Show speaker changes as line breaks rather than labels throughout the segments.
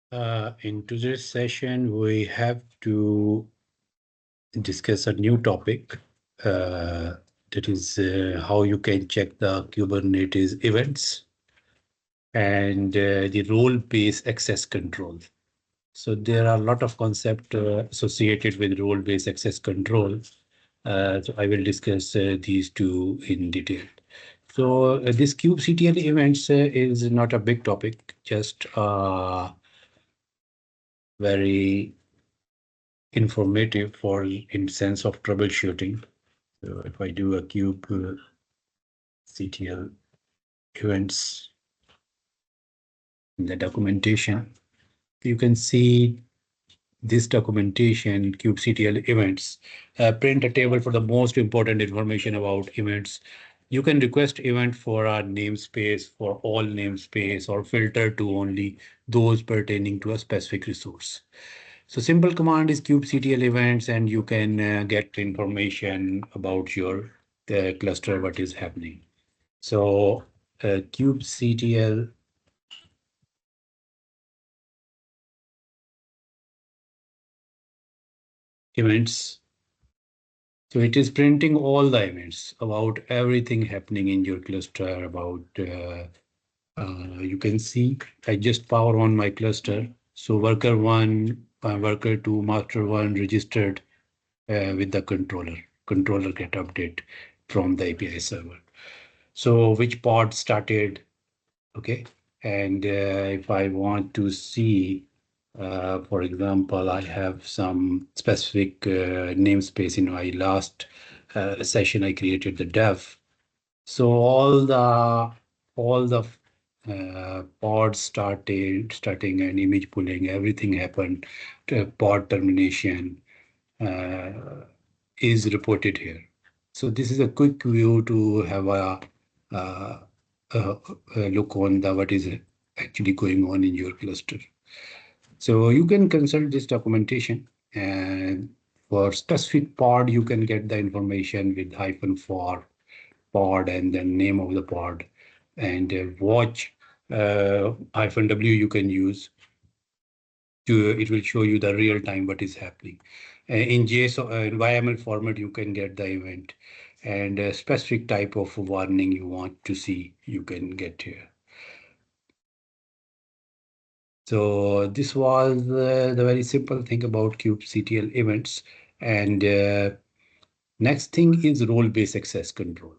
In today's session, we have to discuss a new topic. That is how you can check the Kubernetes events and the role-based access control. So there are a lot of concepts associated with role-based access control. So I will discuss these two in detail. So this kubectl events is not a big topic, just very informative for in sense of troubleshooting. So if I do a kubectl events in the documentation, you can see this documentation, kubectl events, print a table for the most important information about events. You can request event for a namespace, for all namespace, or filter to only those pertaining to a specific resource. So simple command is kubectl events, and you can get information about your cluster, what is happening. So kubectl events. So it is printing all the events about everything happening in your cluster. About you can see I just power on my cluster. So worker 1, worker 2, master 1 registered with the controller. Controller get update from the API server. So which pod started, okay? And if I want to see, for example, I have some specific namespace in my last session, I created the dev. So all the pods starting and image pulling, everything happened. Pod termination is reported here. So this is a quick view to have uh, a look on the what is actually going on in your cluster. So you can consult this documentation, and for specific pod, you can get the information with -for pod and then name of the pod, and watch -w you can use to, it will show you the real time what is happening. In JSON YML format, you can get the event, and a specific type of warning you want to see, you can get here. So this was the very simple thing about kubectl events. And next thing is role-based access control.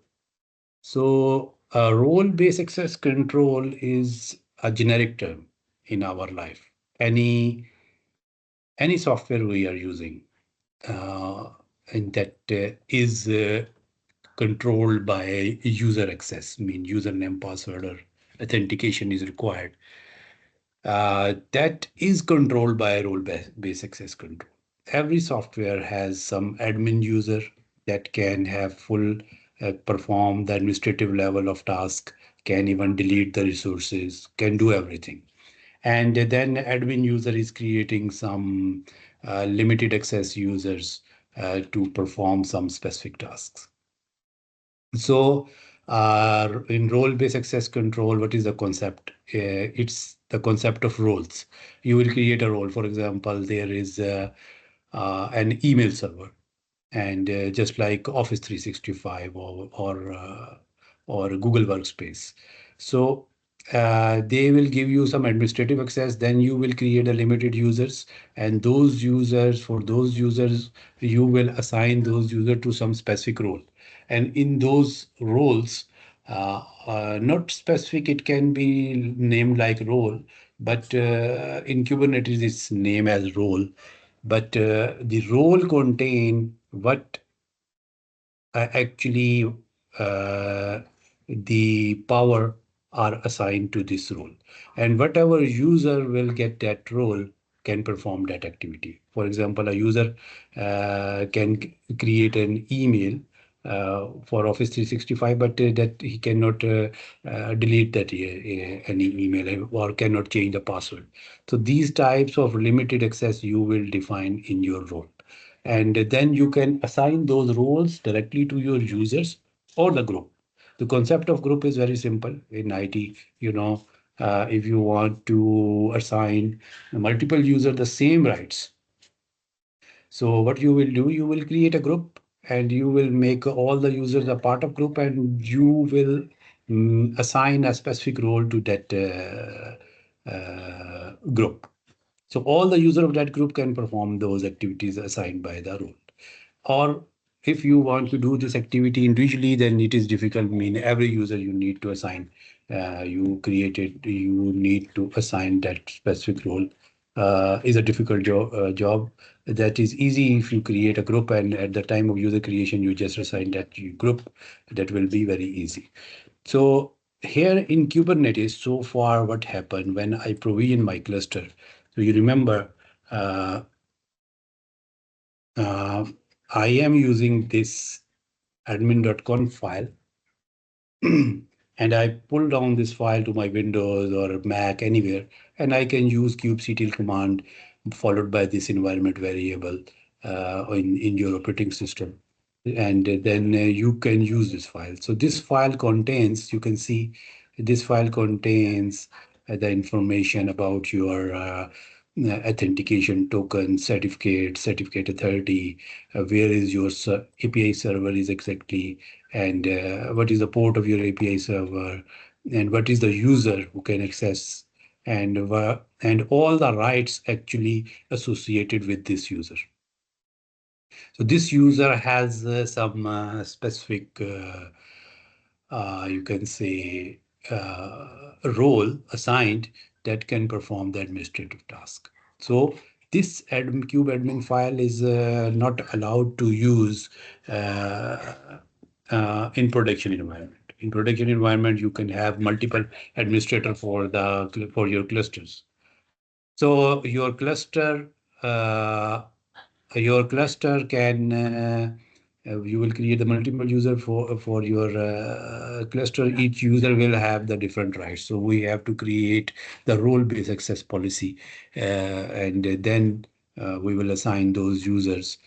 So role-based access control is a generic term in our life. Any software we are using and that is controlled by user access, mean username, password, or authentication is required. That is controlled by role-based access control. Every software has some admin user that can have full perform the administrative level of task, can even delete the resources, can do everything. And then admin user is creating some limited access users to perform some specific tasks. So in role-based access control, what is the concept? It's the concept of roles. You will create a role. For example, there is an email server, and just like Office 365 or Google Workspace. So they will give you some administrative access. Then you will create a limited users, and those users, for those users, you will assign those users to some specific role. And in those roles, not specific, it can be named like role, but in Kubernetes, it's named as role. But the role contain what actually the power are assigned to this role, and whatever user will get that role can perform that activity. For example, a user can create an email for Office 365, but that he cannot delete that any email or cannot change the password. So these types of limited access you will define in your role. And then you can assign those roles directly to your users or the group. The concept of group is very simple in IT. if you want to assign multiple users the same rights. So what you will do, you will create a group and you will make all the users a part of group, and you will assign a specific role to that group. So all the user of that group can perform those activities assigned by the role. Or if you want to do this activity individually, then it is difficult. I mean, every user you need to assign, you need to assign that specific role. Is a difficult job. That is easy if you create a group, and at the time of user creation, you just assign that group. That will be very easy. So here in Kubernetes, so far, what happened when I provision my cluster? So you remember, uh, uh, I am using this admin.conf file and I pull down this file to my Windows or Mac anywhere, and I can use kubectl command followed by this environment variable in your operating system. And then you can use this file. So this file contains, you can see this file contains the information about your authentication token, certificate authority, where is your API server is exactly, and what is the port of your API server, and what is the user who can access, and all the rights actually associated with this user. So this user has some specific, you can say, role assigned that can perform the administrative task. So this kube admin file is not allowed to use in production environment. In production environment, you can have multiple administrator for your clusters. So uh, your cluster can you will create the multiple user for your cluster. Each user will have the different rights, so we have to create the role-based access policy, and then we will assign those users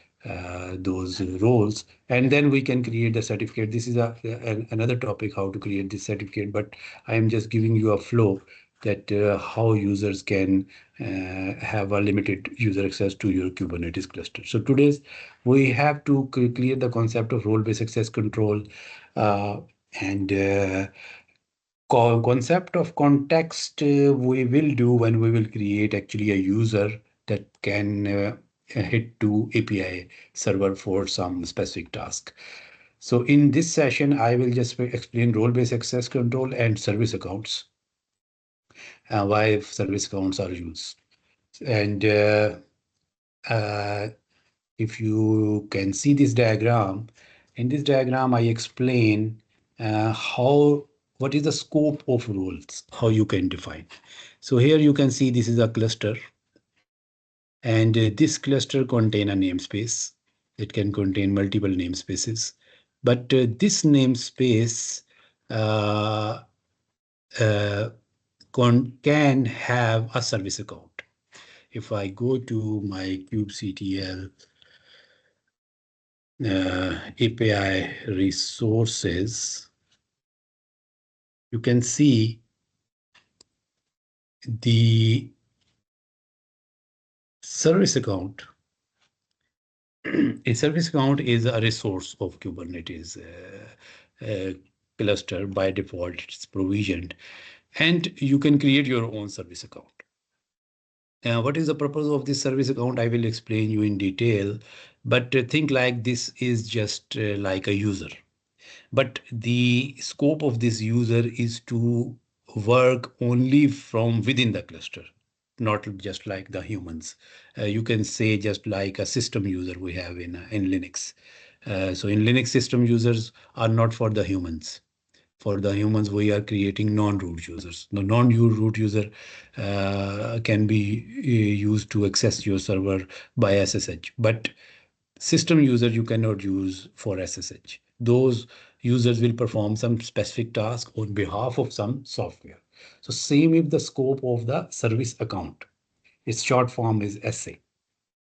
those roles, and then we can create the certificate. This is another topic, how to create this certificate, but I am just giving you a flow that how users can have a limited user access to your Kubernetes cluster. So today's we have to clear the concept of role-based access control, uh, and concept of context we will do when we will create actually a user that can hit to API server for some specific task. So in this session, I will just explain role-based access control and service accounts, why service accounts are used. And uh, if you can see this diagram, in this diagram, I explain what is the scope of roles, how you can define. So here you can see this is a cluster, and this cluster contain a namespace. It can contain multiple namespaces, but this namespace uh, uh, can have a service account. If I go to my kubectl API resources, you can see the service account. A service account is a resource of Kubernetes cluster. By default, it's provisioned, and you can create your own service account. What is the purpose of this service account? I will explain you in detail, but think like this is just like a user. But the scope of this user is to work only from within the cluster, not just like the humans. You can say just like a system user we have in Linux. So in Linux, system users are not for the humans. For the humans, we are creating non-root users. The non-root user can be used to access your server by SSH, but system user you cannot use for SSH. Those users will perform some specific task on behalf of some software. So same with the scope of the service account. Its short form is SA.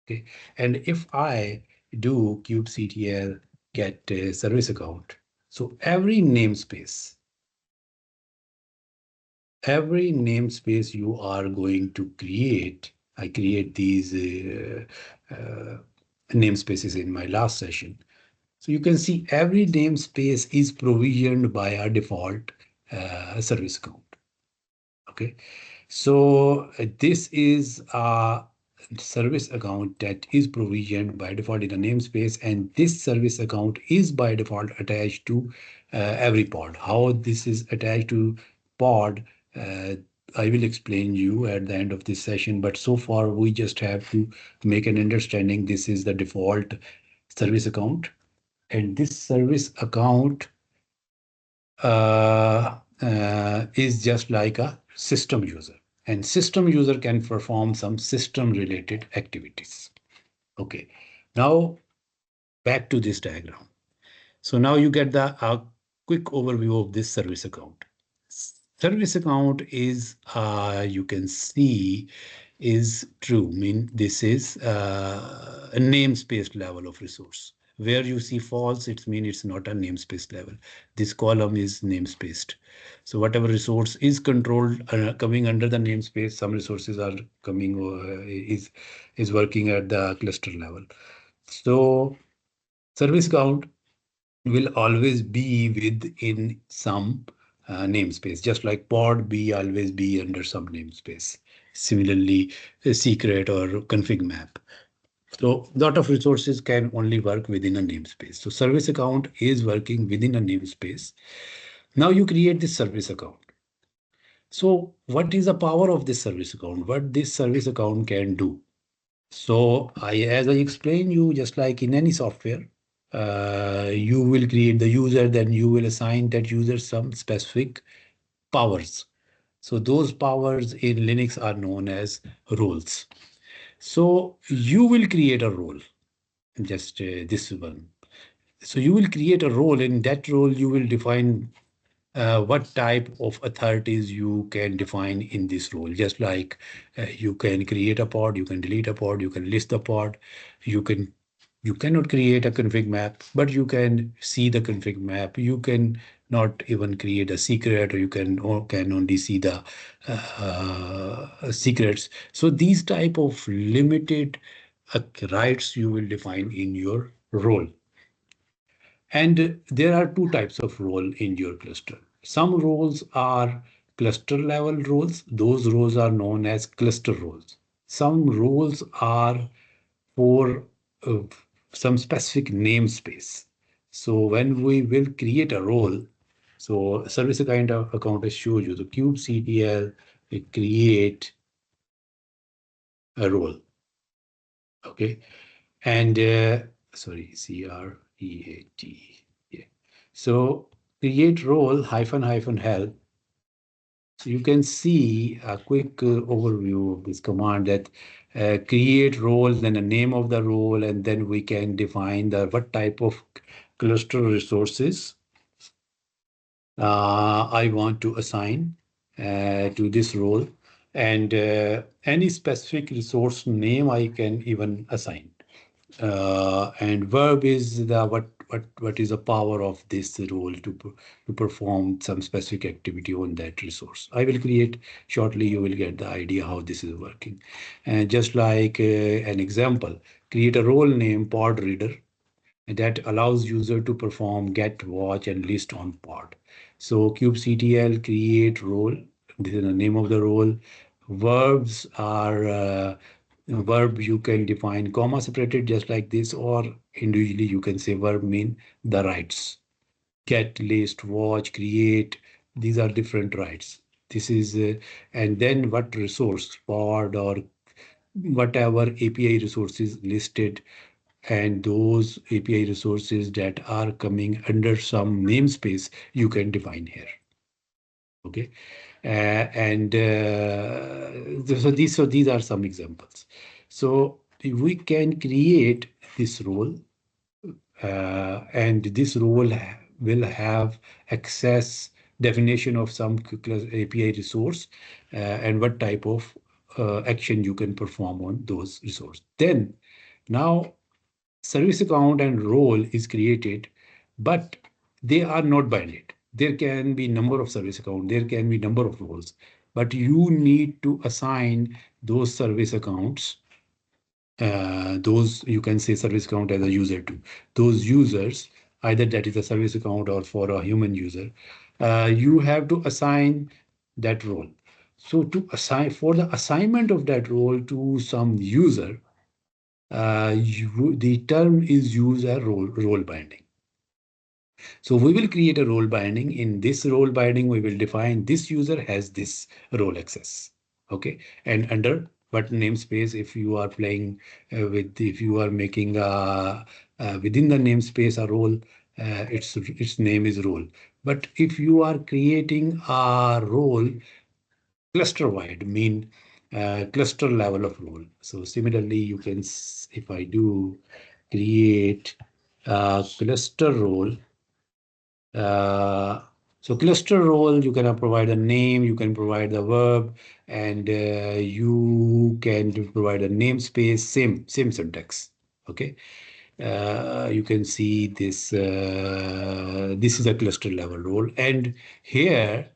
Okay, and if I do kubectl get service account, so every namespace every namespace you are going to create, I create these namespaces in my last session. So you can see every namespace is provisioned by our default service account. Okay, so this is a service account that is provisioned by default in a namespace, and this service account is by default attached to every pod. How this is attached to pod, uh, I will explain you at the end of this session, but so far we just have to make an understanding. This is the default service account, and this service account is just like a system user, and system user can perform some system related activities. Okay, now back to this diagram. So now you get the quick overview of this service account. Service account is, you can see, is true. Mean this is a namespace level of resource. Where you see false, it means it's not a namespace level. This column is namespaced. So whatever resource is controlled coming under the namespace, some resources are coming is working at the cluster level. So service count will always be within some namespace, just like pod B always be under some namespace. Similarly, a secret or config map. So a lot of resources can only work within a namespace. So service account is working within a namespace. Now you create this service account. So what is the power of this service account? What this service account can do? So as I explained you, just like in any software, you will create the user, then you will assign that user some specific powers. So those powers in Linux are known as roles. So you will create a role, just this one. So you will create a role. In that role, you will define what type of authorities you can define in this role. Just like you can create a pod, you can delete a pod, you can list the pod, you cannot create a config map, but you can see the config map. You can not even create a secret, or you can only see the secrets. So these type of limited rights you will define in your role. And there are two types of role in your cluster. Some roles are cluster level roles. Those roles are known as cluster roles. Some roles are for uh, some specific namespace. So when we will create a role, so service kind of account I showed you, the kubectl, we create a role. Okay. And sorry, CREAT. Yeah. So create role hyphen help. So you can see a quick overview of this command that create role, then the name of the role, and then we can define the what type of cluster resources I want to assign to this role, and any specific resource name I can even assign. And verb is the what is the power of this role to perform some specific activity on that resource. I will create shortly. You will get the idea how this is working. And just like an example, create a role name pod reader that allows user to perform get, watch, and list on pod. So kubectl create role. This is the name of the role. Verbs are verb you can define comma separated just like this, or individually you can say verb mean the rights. Get, list, watch, create. These are different rights. This is and then what resource pod or whatever API resources listed, and those API resources that are coming under some namespace you can define here. Okay, and so these are some examples. So we can create this role, and this role will have access definition of some API resource and what type of action you can perform on those resources. Then now service account and role is created, but they are not binded. there can be number of service account, there can be number of roles, but you need to assign those service accounts, those you can say service account as a user to those users, either that is a service account or for a human user, you have to assign that role. So to assign, for the assignment of that role to some user, the term is used as role binding. So we will create a role binding. In this role binding, we will define this user has this role access. Okay. And under what namespace, if you are playing if you are making within the namespace a role, its name is role. But if you are creating a role cluster wide, mean cluster level of role. So similarly, you can, if I do create a cluster role, uh, so cluster role, you can provide a name, you can provide the verb, and you can provide a namespace, same syntax. Okay. You can see this. This is a cluster level role, and here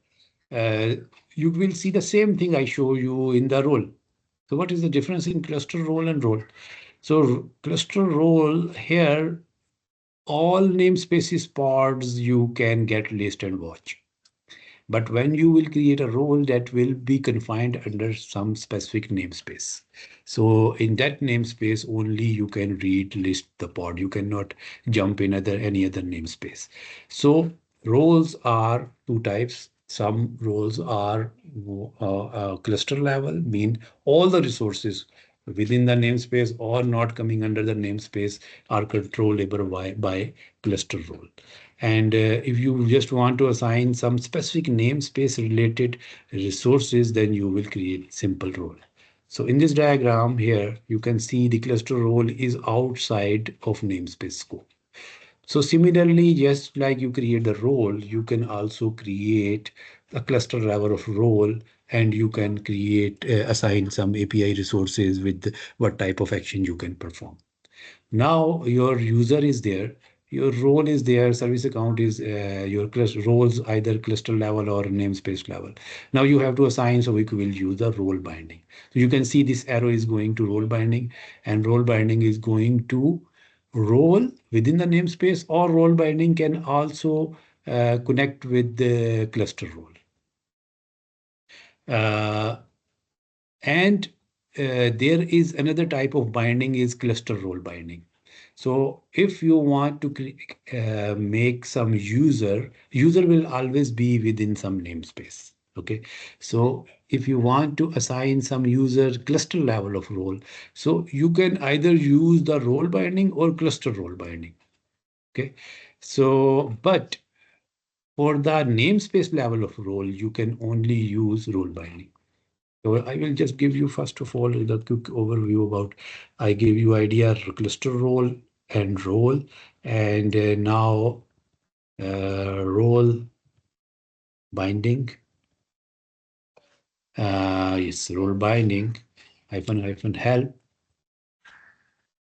uh, you will see the same thing I show you in the role. So what is the difference in cluster role and role? So cluster role here, all namespaces pods you can get list and watch. But when you will create a role, that will be confined under some specific namespace. So in that namespace only you can read list the pod. You cannot jump in any other namespace. So roles are two types. Some roles are cluster level, mean all the resources within the namespace or not coming under the namespace are controllable by cluster role. And if you just want to assign some specific namespace related resources, then you will create simple role. So in this diagram here, you can see the cluster role is outside of namespace scope. So similarly, just like you create the role, you can also create a cluster level of role, and you can create, assign some API resources with what type of action you can perform. Now your user is there, your role is there, service account is your cluster roles, either cluster level or namespace level. Now you have to assign, so we will use the role binding. So you can see this arrow is going to role binding, and role binding is going to role within the namespace, or role binding can also connect with the cluster role. Uh, and there is another type of binding is cluster role binding. So if you want to make some user will always be within some namespace. Okay. So if you want to assign some user cluster level of role, so you can either use the role binding or cluster role binding. Okay. So, but for the namespace level of role, you can only use role binding. So I will just give you first of all the quick overview about, I gave you idea cluster role and role, and now role binding. Yes, role binding hyphen help.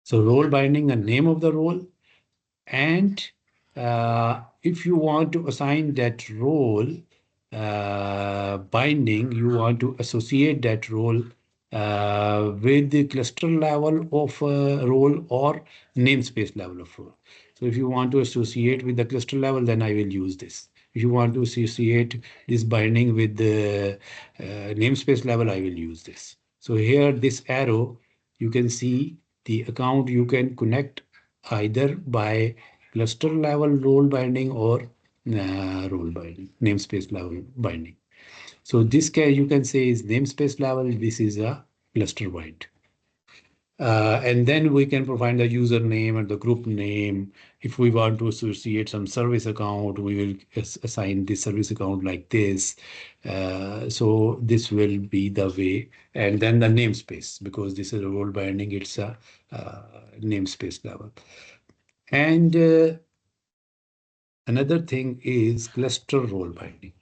So role binding, the name of the role, and if you want to assign that role binding, you want to associate that role with the cluster level of role or namespace level of role. So if you want to associate with the cluster level, then I will use this. If you want to associate this binding with the namespace level, I will use this. So here, this arrow, you can see the account you can connect either by cluster level role binding or role binding, namespace level binding. So this can, you can say, is namespace level. This is a cluster bind. And then we can provide the username and the group name. If we want to associate some service account, we will assign this service account like this. So this will be the way. And then the namespace, because this is a role binding, it's a namespace level. And another thing is cluster role binding.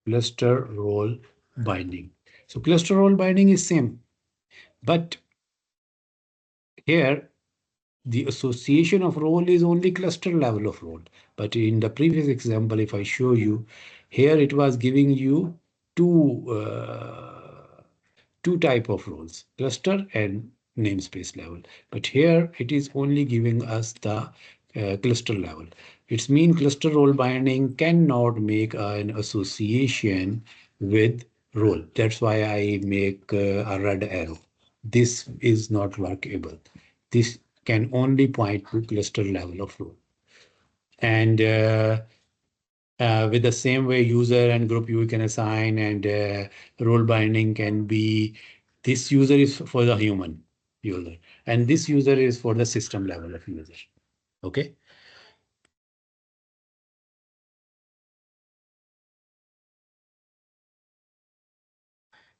Cluster role binding. So cluster role binding is same, but here the association of role is only cluster level of role. But in the previous example, if I show you, here it was giving you two type of roles, cluster and namespace level. But here it is only giving us the cluster level. It's mean cluster role binding cannot make an association with role. That's why I make a red arrow. This is not workable. This can only point to cluster level of role. And with the same way, user and group you can assign, and role binding can be, this user is for the human user, and this user is for the system level of user. Okay.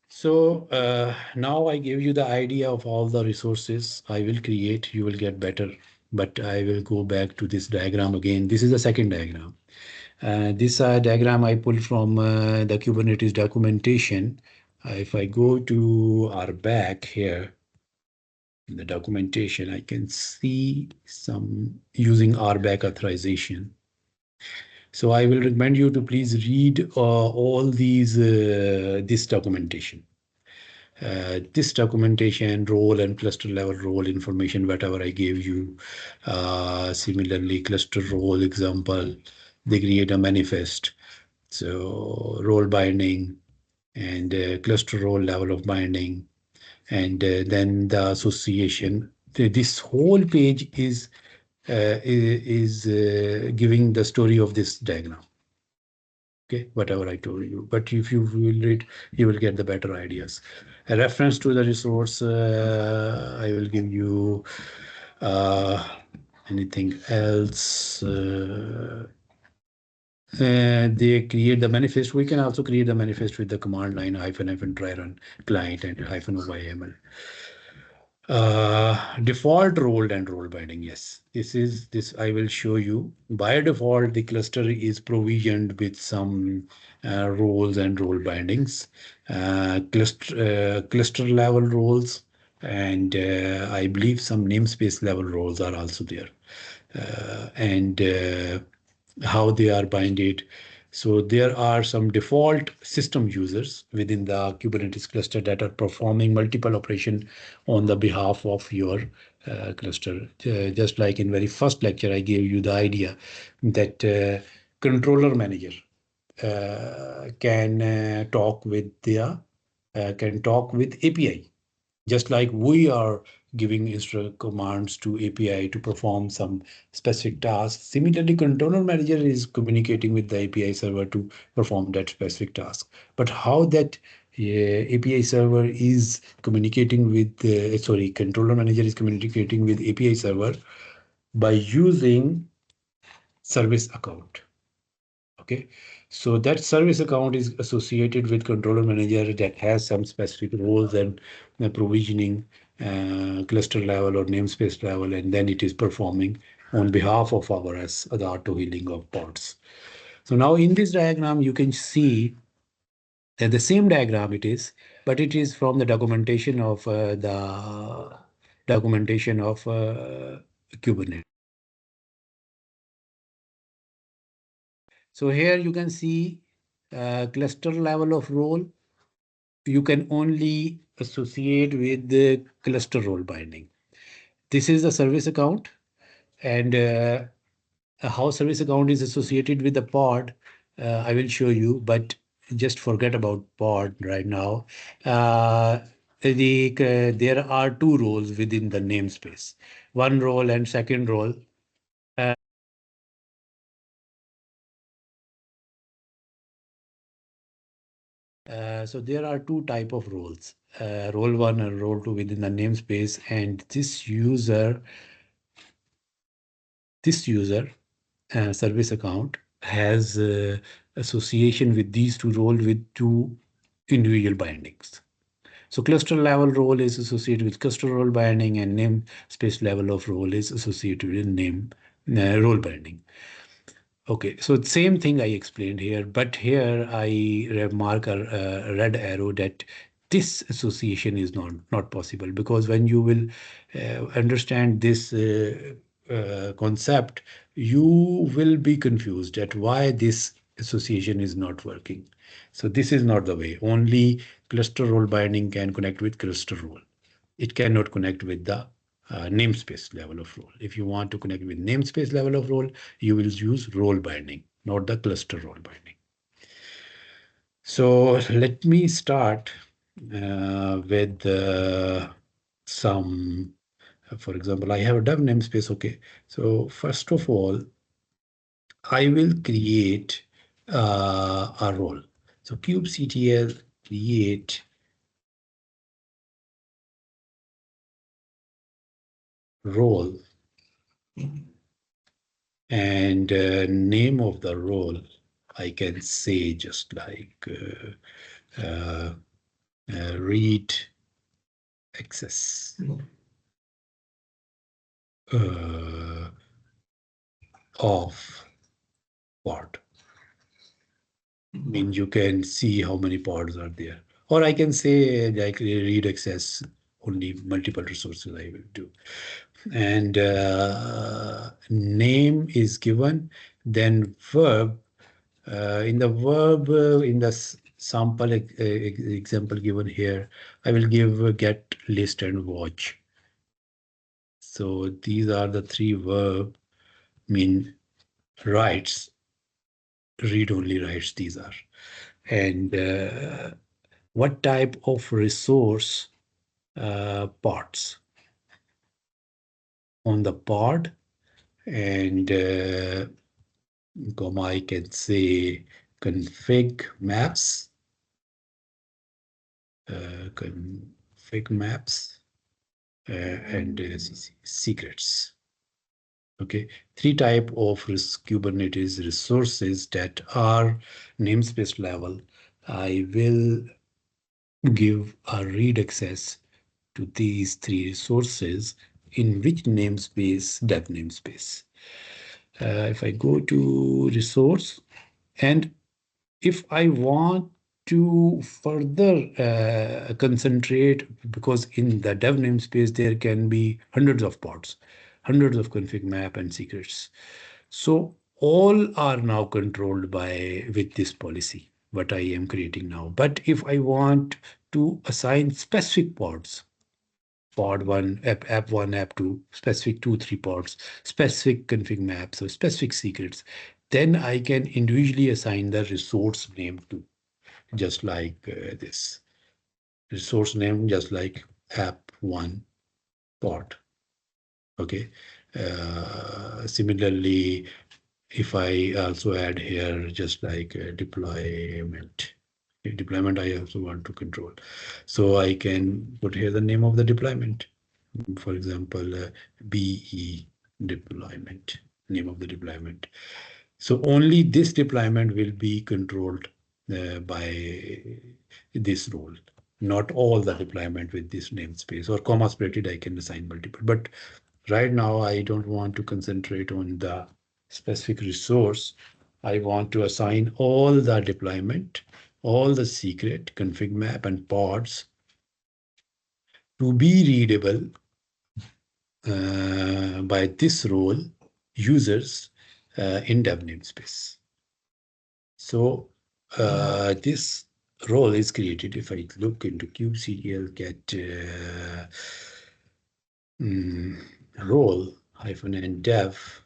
So now I give you the idea of all the resources I will create. You will get better, but I will go back to this diagram again. This is the second diagram. This diagram I pulled from the Kubernetes documentation. If I go to RBAC here, in the documentation, I can see some using RBAC authorization. So I will recommend you to please read all these this documentation. This documentation, role and cluster level role information, whatever I gave you. Similarly, cluster role example, they create a manifest. So role binding and cluster role level of binding, and then the association. This whole page is giving the story of this diagram. Okay, whatever I told you. But if you will read, you will get the better ideas. A reference to the resource, I will give you uh, anything else. They create the manifest. We can also create the manifest with the command line -hyphen try run client and -yml. Default role and role binding. Yes, this I will show you. By default, the cluster is provisioned with some roles and role bindings, cluster level roles, and I believe some namespace level roles are also there. And how they are binded. So there are some default system users within the Kubernetes cluster that are performing multiple operation on the behalf of your cluster. Just like in very first lecture, I gave you the idea that controller manager can talk with API, just like we are giving commands to API to perform some specific tasks. Similarly, controller manager is communicating with the API server to perform that specific task. But how that API server is communicating with, controller manager is communicating with API server by using service account. Okay, so that service account is associated with controller manager that has some specific roles and provisioning cluster level or namespace level, and then it is performing on behalf of our as the auto healing of pods. So now in this diagram, you can see that the same diagram it is, but it is from the documentation of Kubernetes. So here you can see cluster level of role. You can only associate with the cluster role binding. This is the service account, and how service account is associated with the pod, I will show you, but just forget about pod right now. There are two roles within the namespace, one role and second role. So there are two type of roles, role one and role two within the namespace, and this user service account has association with these two roles with two individual bindings. So cluster level role is associated with cluster role binding, and namespace level of role is associated with name role binding. Okay, so same thing I explained here, but here I mark a red arrow that this association is not possible, because when you will understand this concept, you will be confused at why this association is not working. So this is not the way. Only cluster role binding can connect with cluster role. It cannot connect with the namespace level of role. If you want to connect with namespace level of role, you will use role binding, not the cluster role binding. So let me start with some, for example, I have a dev namespace. Okay. So first of all, I will create a role. So kubectl create role, and name of the role, I can say just like read access of pod. Means you can see how many pods are there. Or I can say like read access only multiple resources I will do. And name is given, then verb. In the verb, in the sample example given here, I will give get, list, and watch. So these are the three verb, mean writes, read-only writes these are. And what type of resource pods on the pod, and comma, I can say config maps, config maps, and secrets. Okay, three type of Kubernetes resources that are namespace level. I will give a read access to these three resources in which namespace, dev namespace. If I go to resource, and if I want to further concentrate, because in the dev namespace there can be hundreds of pods, hundreds of config map and secrets. So all are now controlled by with this policy, what I am creating now. But if I want to assign specific pods, pod one, app one, app two, specific 2, 3 pods, specific config maps, or specific secrets, then I can individually assign the resource name to, just like this resource name, just like app one pod. Okay. Similarly, if I also add here, just like deployment. Deployment I also want to control. So I can put here the name of the deployment. For example, BE deployment, name of the deployment. So only this deployment will be controlled by this role, not all the deployment with this namespace, or comma separated I can assign multiple. But right now I don't want to concentrate on the specific resource. I want to assign all the deployment, all the secret, config map, and pods to be readable by this role users in dev namespace. So this role is created. If I look into kubectl get role -n dev,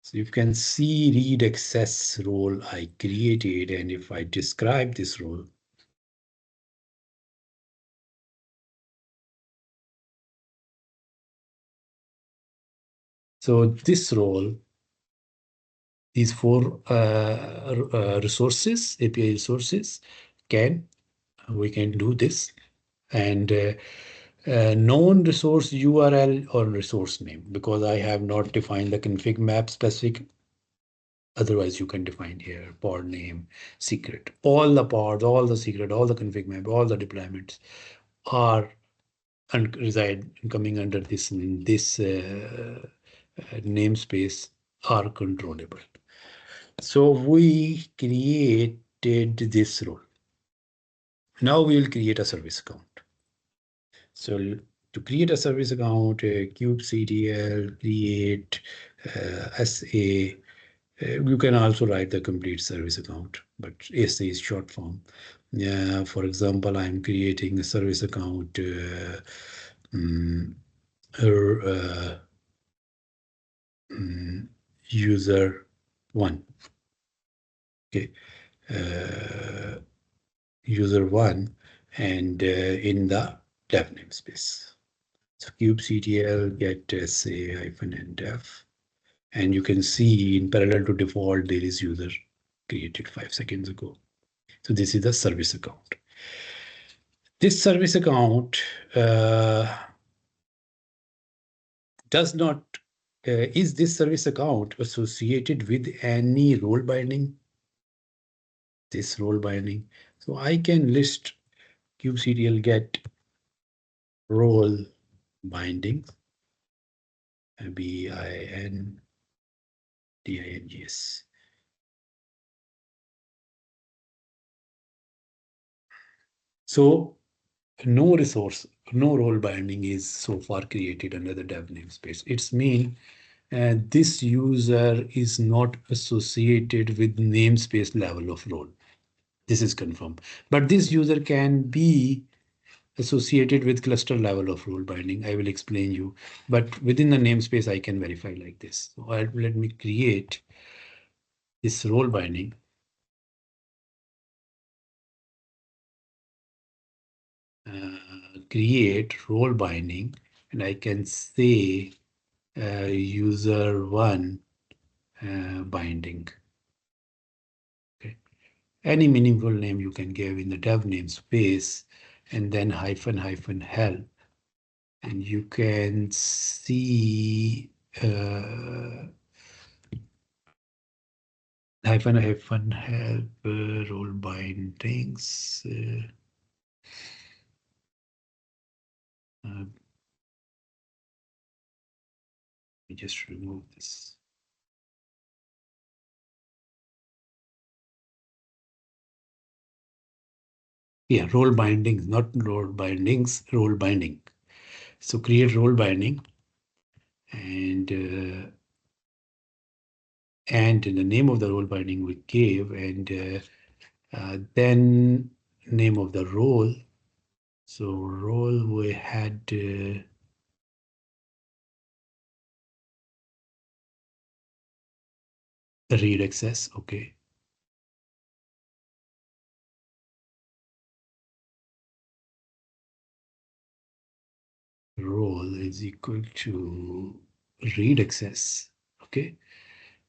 so you can see read access role I created, and if I describe this role, so this role, these 4 resources, API resources, we can do this, and known resource URL or resource name, because I have not defined the config map specific. Otherwise, you can define here pod name, secret. All the pods, all the secret, all the config map, all the deployments are and reside coming under this namespace are controllable. So we created this role. Now we will create a service account. So to create a service account, kubectl create SA. You can also write the complete service account, but SA is short form. For example, I'm creating a service account mm, uh, user one. Okay, uh, user one, and in the dev namespace. So kubectl get SA hyphen -ndef, and you can see in parallel to default there is user created 5 seconds ago. So this is the service account. This service account does not is this service account associated with any role binding? This role binding. So I can list kubectl get role binding, BINDINGS. So no resource, no role binding is so far created under the dev namespace. It's mean this user is not associated with namespace level of role. This is confirmed. But this user can be associated with cluster level of role binding. I will explain you. But within the namespace, I can verify like this. So let me create this role binding. Create role binding, and I can say user one binding. Okay. Any meaningful name you can give in the dev namespace, and then hyphen hyphen help, and you can see hyphen hyphen help role bindings. Let me just remove this. Yeah, role bindings, not role bindings, role binding. So create role binding, and the name of the role binding we gave, and then name of the role. So role we had read access. Okay. Role is equal to read access. Okay.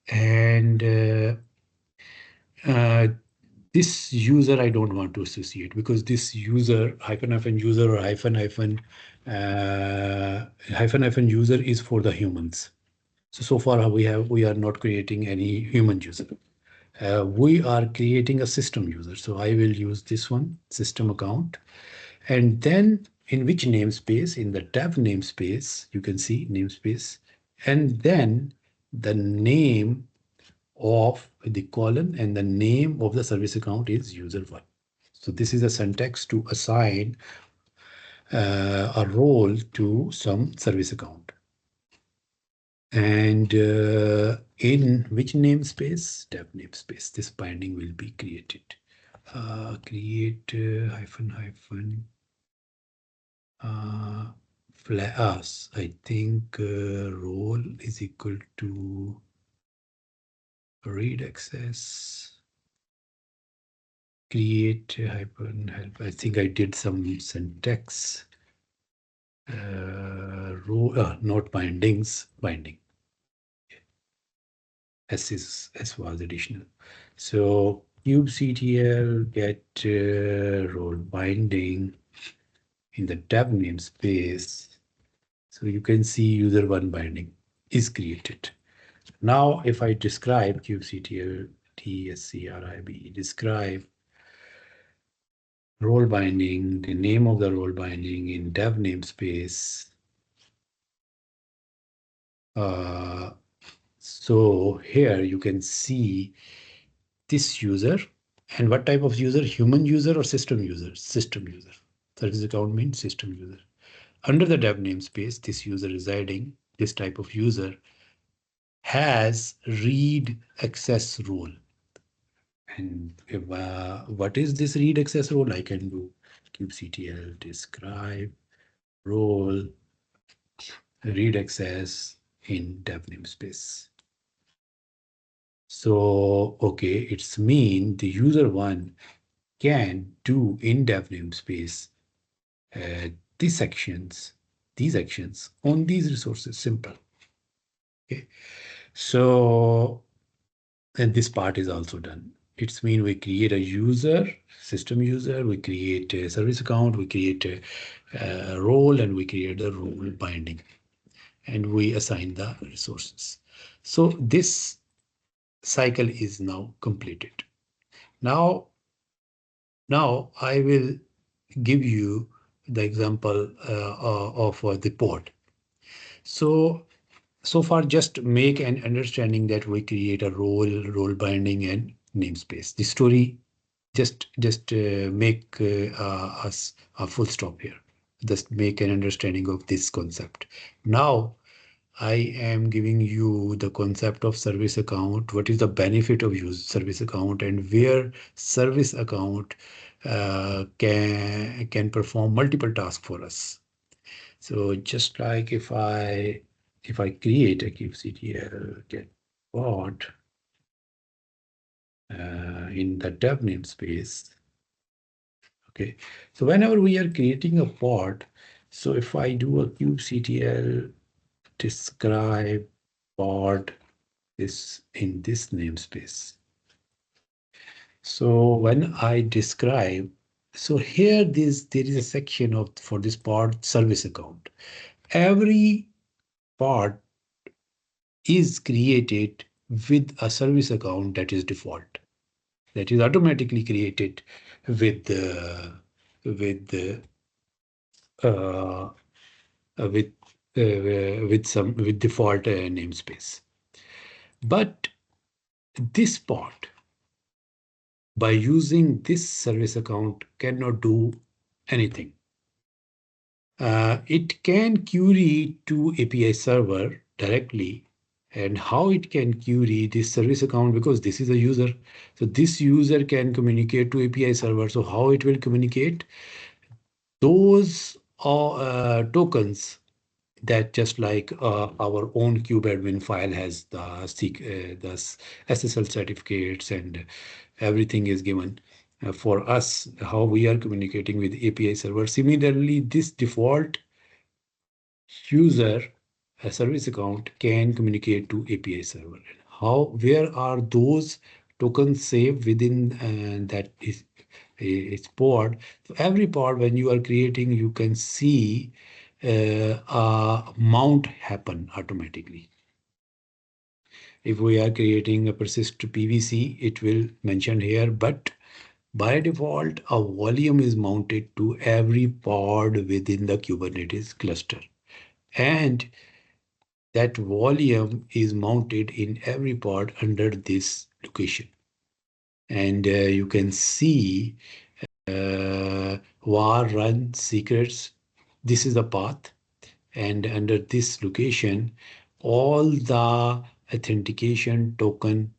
And this user I don't want to associate, because this user hyphen hyphen user or hyphen hyphen user is for the humans. So far we are not creating any human user. We are creating a system user. So I will use this one, system account. And then in which namespace? In the dev namespace, you can see namespace. And then the name of the colon and the name of the service account is user one. So this is a syntax to assign a role to some service account. And in which namespace? Dev namespace. This binding will be created. Create hyphen hyphen flash. I think role is equal to read access. Create hyphen help. I think I did some syntax. Role, not bindings, binding. S was additional. So kubectl get role binding in the dev namespace. So you can see user one binding is created. Now, if I describe kubectl tscrib, describe role binding, the name of the role binding in dev namespace. So here you can see this user And what type of user? Human user or system user? System user. Service account means system user. Under the dev namespace, this user residing, this type of user has read access role. And if, what is this read access role? I can do kubectl describe role read access in dev namespace. So, okay, it's mean the user one can do in dev namespace these actions on these resources. Simple. Okay. So, and this part is also done. It's mean we create a user, system user, we create a service account, we create a role, and we create a role binding, and we assign the resources. So this cycle is now completed. Now I will give you the example of the pod. So far, just make an understanding that we create a role binding, and namespace. The story, just make us a full stop here. Just make an understanding of this concept. Now, I am giving you the concept of service account. What is the benefit of use service account, and where service account can perform multiple tasks for us. So just like if I create a kubectl get pod in the dev namespace, okay. So whenever we are creating a pod, so if I do a kubectl describe pod is in this namespace. So when I describe, so here there is a section of for this pod service account. Every pod is created with a service account that is default, that is automatically created with with uh, with with default namespace. But this pod, by using this service account, cannot do anything. It can query to API server directly. And how it can query this service account, because this is a user. So this user can communicate to API server. So how it will communicate? Those are tokens that just like our own kubeadmin file has the SSL certificates and everything is given for us, how we are communicating with API server. Similarly, this default user a service account can communicate to API server. Where are those tokens saved within that is its pod? So every pod, when you are creating, you can see a mount happen automatically. If we are creating a persist to PVC, it will mention here, but by default, a volume is mounted to every pod within the Kubernetes cluster. And that volume is mounted in every pod under this location. And you can see var run secrets. This is the path. And under this location, all the authentication token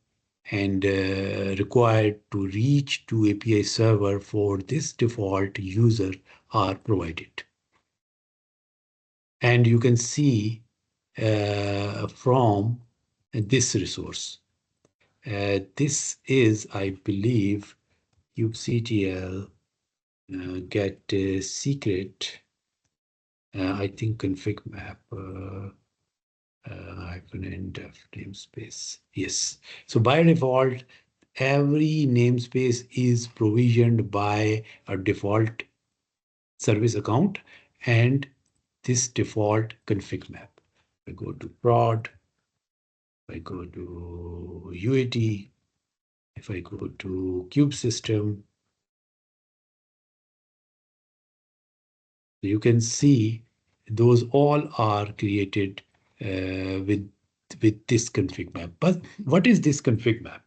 and required to reach to API server for this default user are provided. And you can see from this resource. This is, I believe, kubectl get secret. I think config map hyphen end def namespace. Yes. So by default, every namespace is provisioned by a default service account and this default config map. I go to prod, I go to UAT, if I go to kube system, you can see those all are created with this config map. But what is this config map?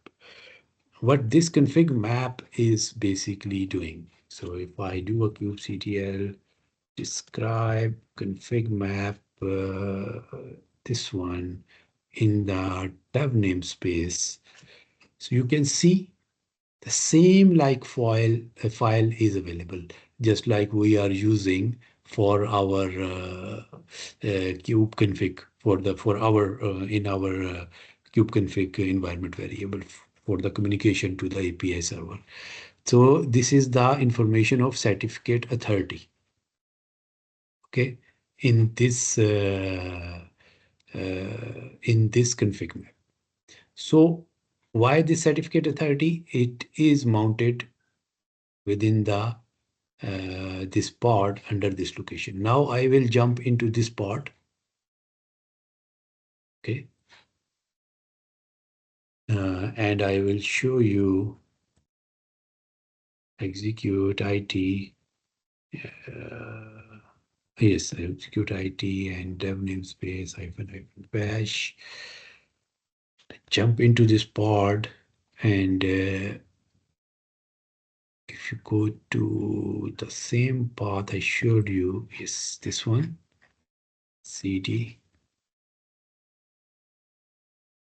what this config map is basically doing. So if I do a kubectl describe config map, this one in the dev namespace, so you can see the same like file is available, just like we are using for our kube config for our in our kube config environment variable for the communication to the API server. So this is the information of certificate authority. Okay, in this config map. So why this certificate authority? It is mounted within the this pod under this location. Now I will jump into this pod. Okay. And I will show you execute IT. Yes, execute IT and dev namespace -hyphen bash. Jump into this pod, and if you go to the same path I showed you, is this one, CD.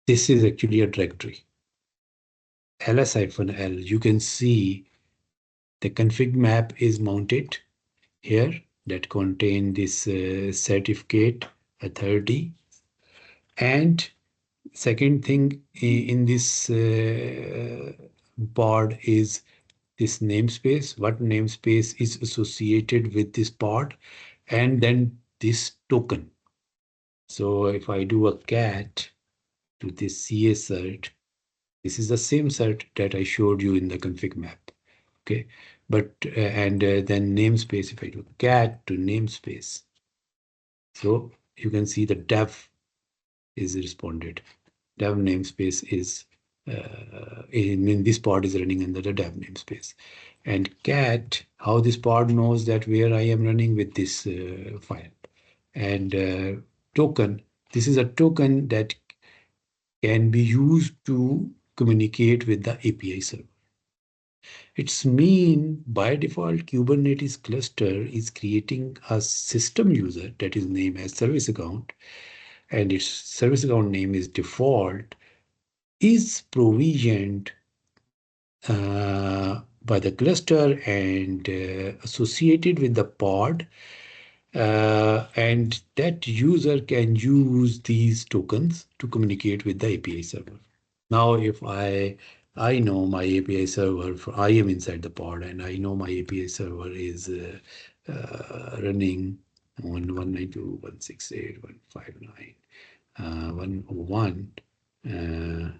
This is actually a directory. ls-l, you can see the config map is mounted here that contain this certificate authority. And second thing in this pod is this namespace, what namespace is associated with this pod, and then this token. So if I do a cat to this CA cert, this is the same cert that I showed you in the config map. Okay, but then namespace, if I do cat to namespace, so you can see the dev is responded. Dev namespace is in this pod is running under the dev namespace. And cat, how this pod knows that where I am running with this file. And token, this is a token that can be used to communicate with the API server. It's mean by default Kubernetes cluster is creating a system user that is named as service account, and its service account name is default, is provisioned by the cluster and associated with the pod, and that user can use these tokens to communicate with the API server. Now, if I know my API server, I am inside the pod, and I know my API server is running on 192.168.159.101.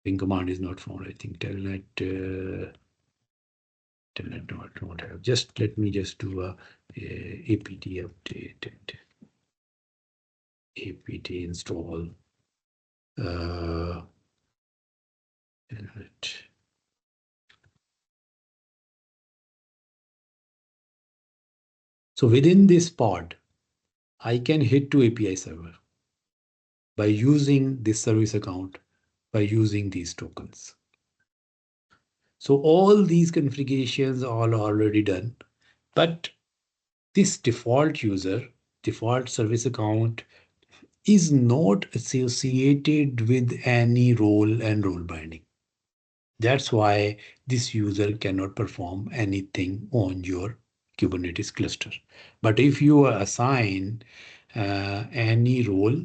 Ping command is not found. I think telnet not have. Just let me just do a apt update and apt install telnet. So within this pod, I can hit to API server by using this service account, by using these tokens. So all these configurations are already done, but this default user, default service account is not associated with any role and role binding. That's why this user cannot perform anything on your Kubernetes cluster. But if you assign any role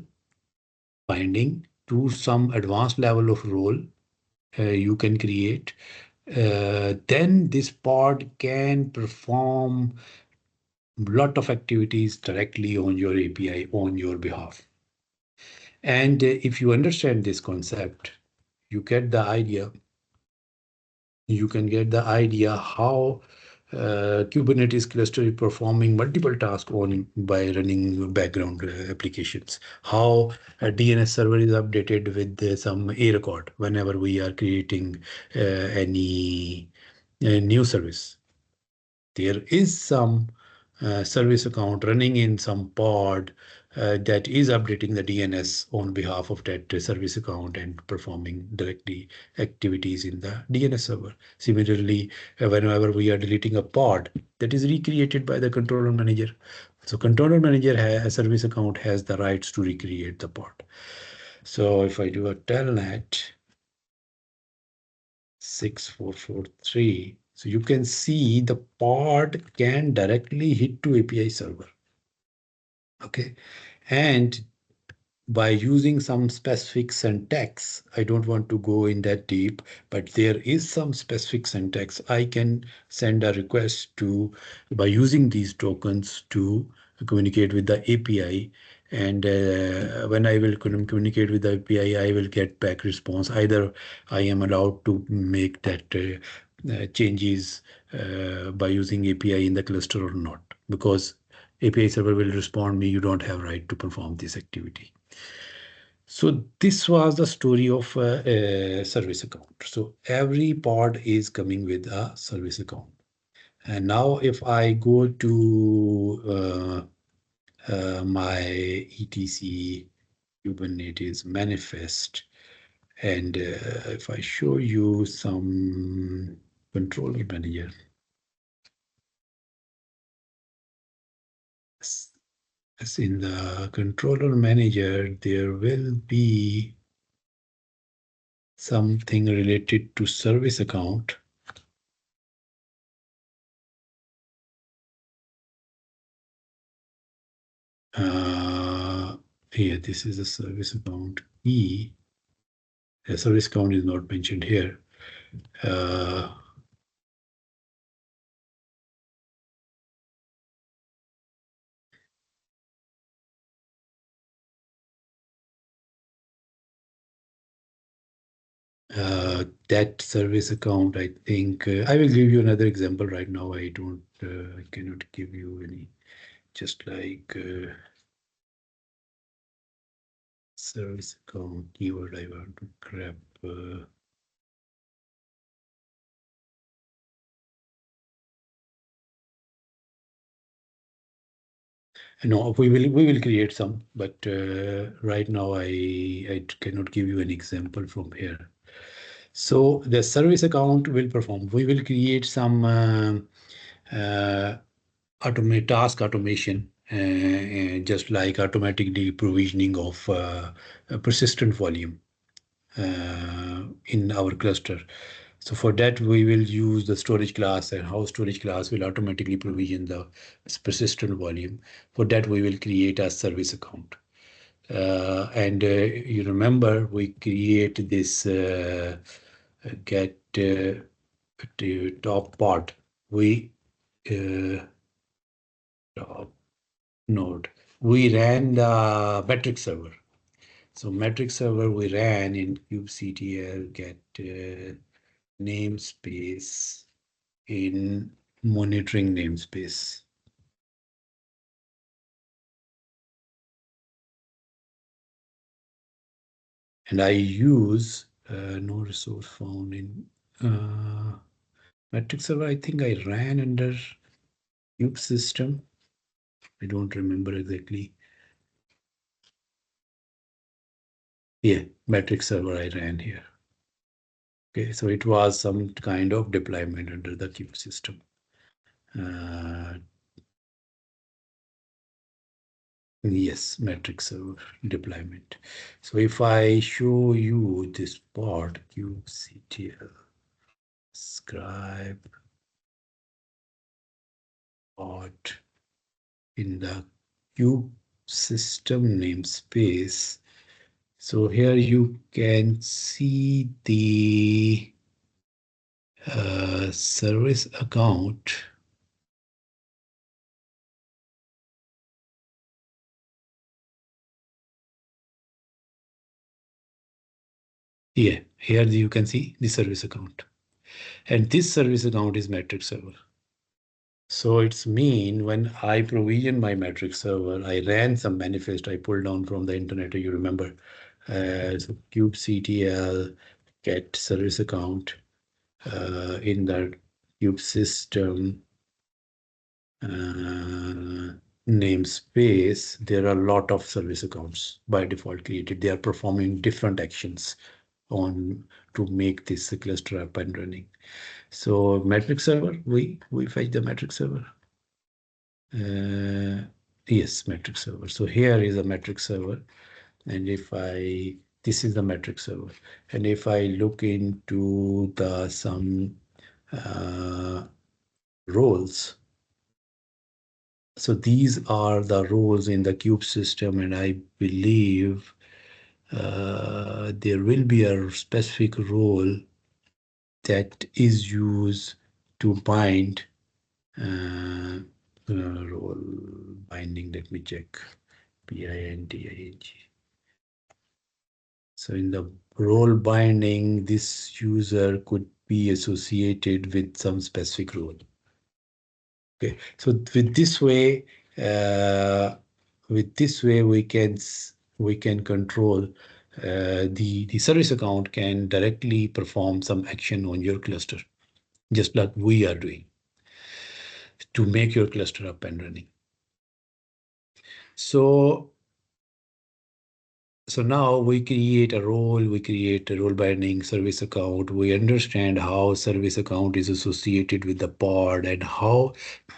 binding to some advanced level of role you can create, then this pod can perform a lot of activities directly on your API on your behalf. And if you understand this concept, you get the idea. You can get the idea how Kubernetes cluster is performing multiple tasks on by running background applications. How a DNS server is updated with some A record whenever we are creating any new service. There is some service account running in some pod that is updating the DNS on behalf of that service account and performing directly activities in the DNS server. Similarly, whenever we are deleting a pod, that is recreated by the controller manager. So controller manager service account has the rights to recreate the pod. So if I do a telnet 6443, so you can see the pod can directly hit to API server. Okay, and by using some specific syntax, I don't want to go in that deep, but there is some specific syntax. I can send a request to, by using these tokens to communicate with the API. And when I will communicate with the API, I will get back response. Either I am allowed to make that changes by using API in the cluster or not, because API server will respond me, you don't have right to perform this activity. So this was the story of a service account. So every pod is coming with a service account. And now if I go to my etc Kubernetes manifest, and if I show you some controller manager, as in the controller manager, there will be something related to service account. Here, this is the service account key. The service account is not mentioned here. That service account, I think, I will give you another example right now. I cannot give you any, just like service account keyword I want to grab. No, we will create some, but right now I cannot give you an example from here. So the service account will perform. We will create some task automation, just like automatically provisioning of a persistent volume in our cluster. So for that, we will use the storage class, and how storage class will automatically provision the persistent volume. For that, we will create a service account. And you remember, we create this get top pod. We top node. We ran the metric server. So metric server we ran in kubectl get namespace in monitoring namespace. And I use no resource found in metric server. I think I ran under kube system. I don't remember exactly. Yeah, metric server I ran here. Okay, so it was some kind of deployment under the kube system. Yes, metric server deployment. So if I show you this part, kubectl scribe part in the kube system namespace. So here you can see the service account. Yeah, here you can see the service account. And this service account is metric server. So it's mean when I provision my metric server, I ran some manifest I pulled down from the internet, you remember. So kubectl get service account in the kube system. namespace, there are a lot of service accounts by default created. They are performing different actions on to make this cluster up and running. So metric server, we fetch the metric server. Yes, metric server. So here is a metric server, and if I this is the metric server, and if I look into the some roles, so these are the roles in the cube system, and I believe there will be a specific role that is used to bind role binding. Let me check. Binding. So in the role binding, this user could be associated with some specific role. Okay, so with this way we can control the service account can directly perform some action on your cluster, just like we are doing to make your cluster up and running. So now we create a role binding service account. We understand how service account is associated with the pod and how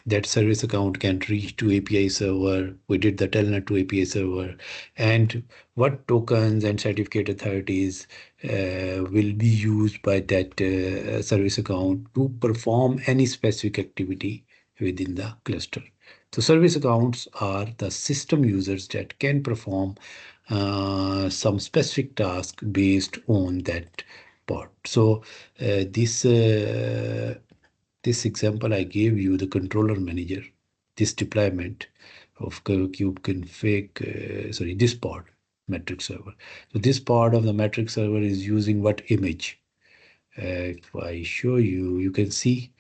that service account can reach to API server. We did the telnet to API server, and what tokens and certificate authorities will be used by that service account to perform any specific activity within the cluster. So service accounts are the system users that can perform some specific task based on that pod. So this example I gave you, the controller manager, this deployment of kube config, this pod metric server. So this part of the metric server is using what image? If I show you, you can see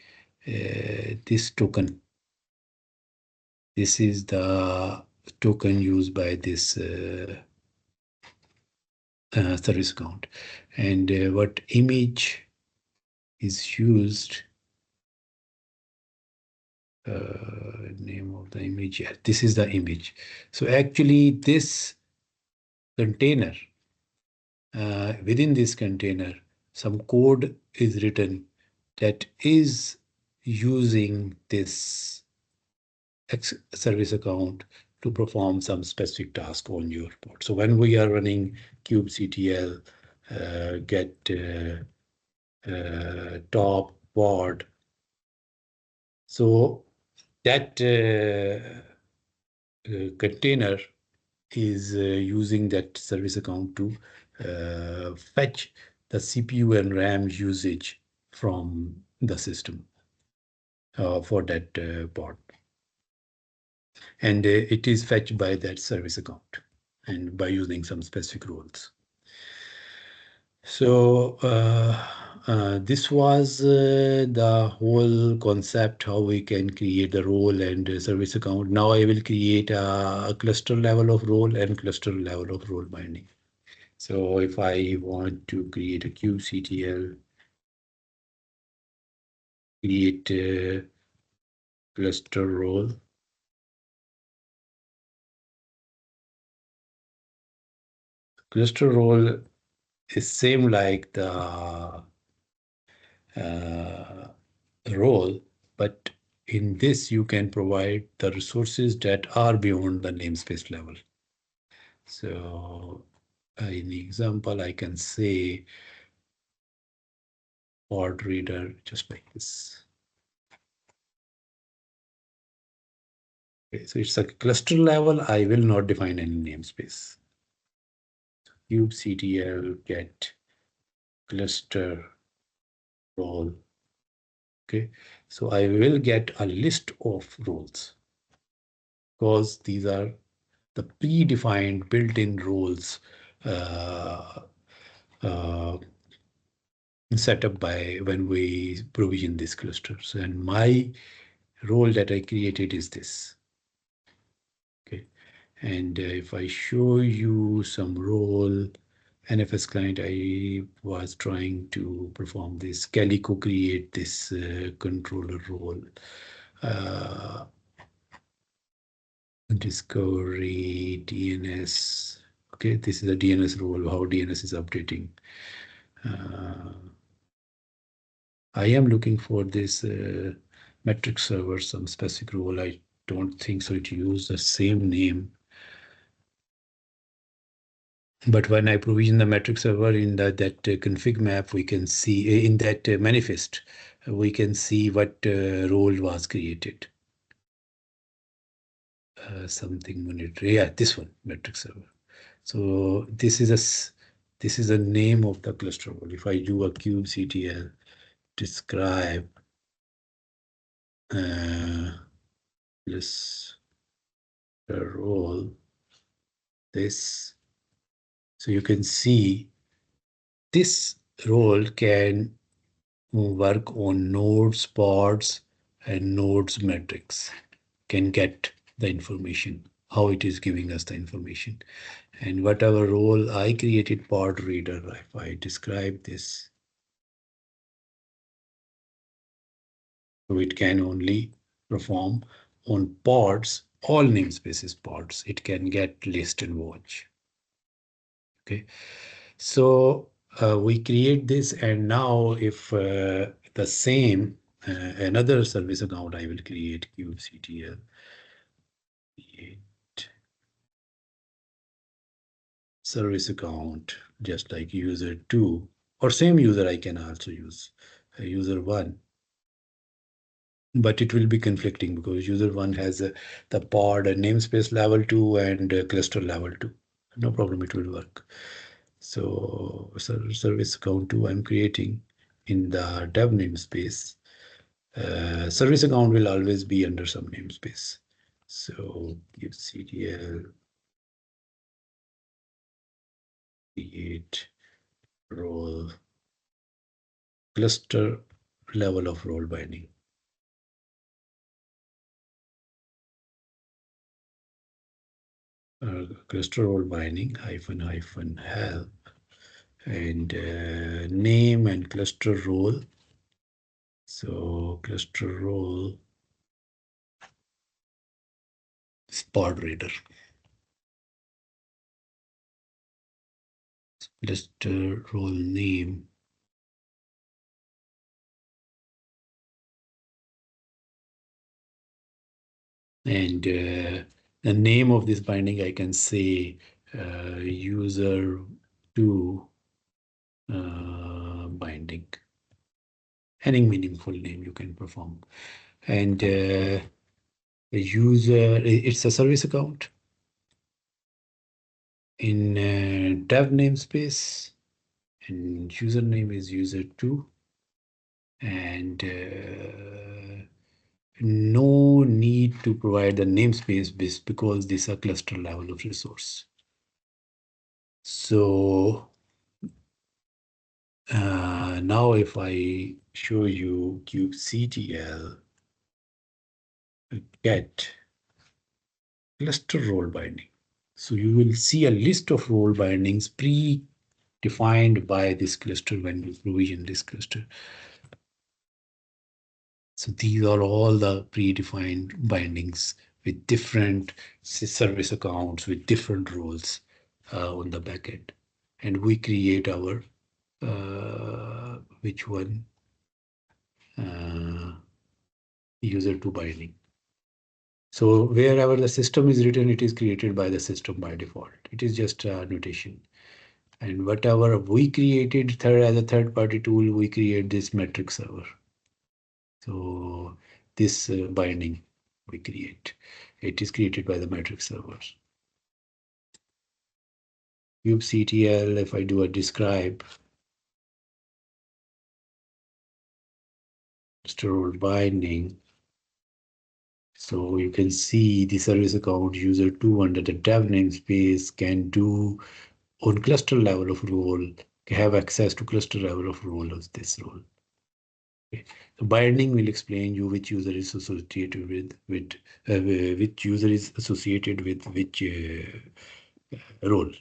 this token. This is the token used by this service account, and what image is used, name of the image, yeah, this is the image. So actually this container, within this container some code is written that is using this service account to perform some specific task on your pod. So when we are running kubectl get top pod, so that container is using that service account to fetch the CPU and RAM usage from the system for that pod. And it is fetched by that service account and by using some specific rules. So this was the whole concept, how we can create the role and service account. Now I will create a cluster level of role and cluster level of role binding. So if I want to create a kubectl, create a cluster role. Cluster role is same like the role, but in this you can provide the resources that are beyond the namespace level. So in the example, I can say pod reader just like this. Okay, so it's a cluster level. I will not define any namespace. kubectl get cluster role. Okay, so I will get a list of roles because these are the predefined built-in roles set up by when we provision these clusters. And my role that I created is this. Okay, and if I show you some role, NFS client, I was trying to perform this Calico create this controller role. discovery, DNS. Okay, this is a DNS role, how DNS is updating. I am looking for this metric server, some specific role. I don't think so. It used the same name. But when I provision the metric server in that config map, we can see in that manifest, we can see what role was created. Something monitoring. Yeah, this one, metric server. So this is a name of the cluster role. If I do a kubectl describe this role, this, so you can see this role can work on nodes, pods, and nodes metrics, can get the information, how it is giving us the information. And whatever role I created, pod reader, if I describe this, so it can only perform on pods, all namespaces pods. It can get list and watch. Okay, so we create this, and now if the same another service account I will create kubectl create service account, just like user 2, or same user I can also use user 1, but it will be conflicting because user 1 has the pod and namespace level 2 and cluster level 2. No problem, it will work. So service account 2 I'm creating in the dev namespace. Service account will always be under some namespace. So give ctl create role cluster level of role binding. Cluster role binding hyphen help and name and cluster role. So cluster role is pod reader. Cluster role name and the name of this binding I can say user to binding. Any meaningful name you can perform. And a user, it's a service account in dev namespace, and username is user2, and no need to provide the namespace because this is a cluster level of resource. So now if I show you kubectl get cluster role binding, so you will see a list of role bindings predefined by this cluster when you provision this cluster. So these are all the predefined bindings with different service accounts with different roles on the backend. And we create our, which one? User to binding. So wherever the system is written, it is created by the system by default. It is just a notation. And whatever we created as a third-party tool, we create this metric server. So this binding we create, it is created by the metric servers. kubectl, if I do a describe, store binding, so you can see the service account user 2 under the dev namespace can do on cluster level of role, have access to cluster level of role of this role. Okay. The binding will explain you which user is associated with which user is associated with which role.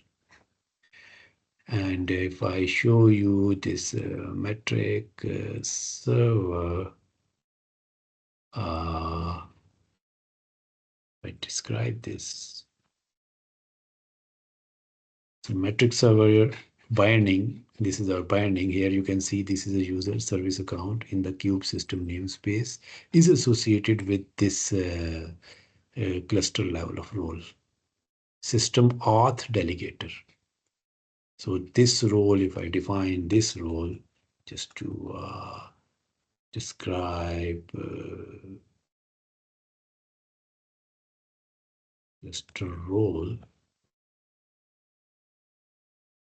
And if I show you this metric server I describe this. So metric server binding. This is our binding. Here you can see this is a user service account in the Kube system namespace is associated with this cluster level of role. System auth delegator. So this role, if I define this role, just to describe cluster role.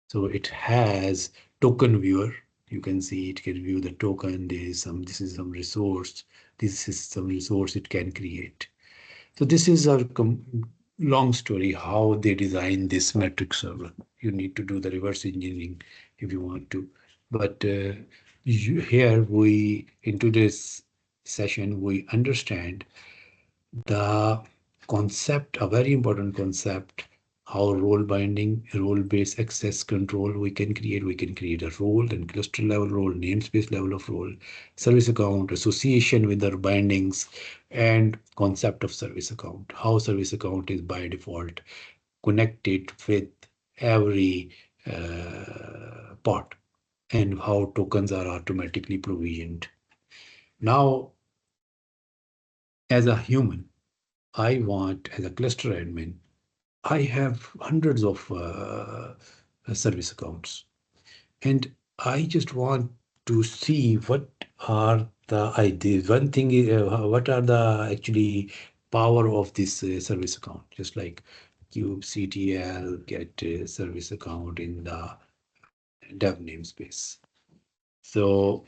So it has token viewer. You can see it can view the token. This is some resource. This is some resource it can create. So this is a long story how they design this metric server. You need to do the reverse engineering if you want to. But here in today's session, we understand the concept, a very important concept, how role binding, role-based access control we can create. We can create a role, then cluster level role, namespace level of role, service account, association with our bindings, and concept of service account. How service account is by default connected with every pod, and how tokens are automatically provisioned. Now, as a human, I want, as a cluster admin, I have hundreds of service accounts, and I just want to see what are the ideas. One thing is, what are the actually power of this service account? Just like kubectl get service account in the dev namespace. So